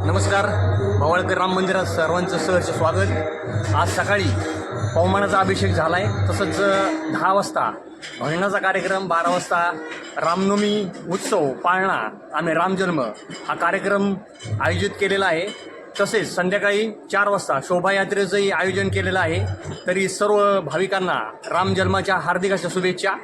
नमस्कार. भावळकर राम मंदिरात सर्वांचं सहर्ष स्वागत. आज सकाळी पवमानाचा अभिषेक झाला आहे. तसंच 10 वाजता भजनाचा कार्यक्रम, 12 वाजता रामनवमी उत्सव पाळणा आम्ही रामजन्म हा कार्यक्रम आयोजित केलेला आहे. तसेच संध्याकाळी 4 वाजता शोभायात्रेचंही आयोजन केलेलं आहे. तरी सर्व भाविकांना रामजन्माच्या हार्दिक अशा शुभेच्छा.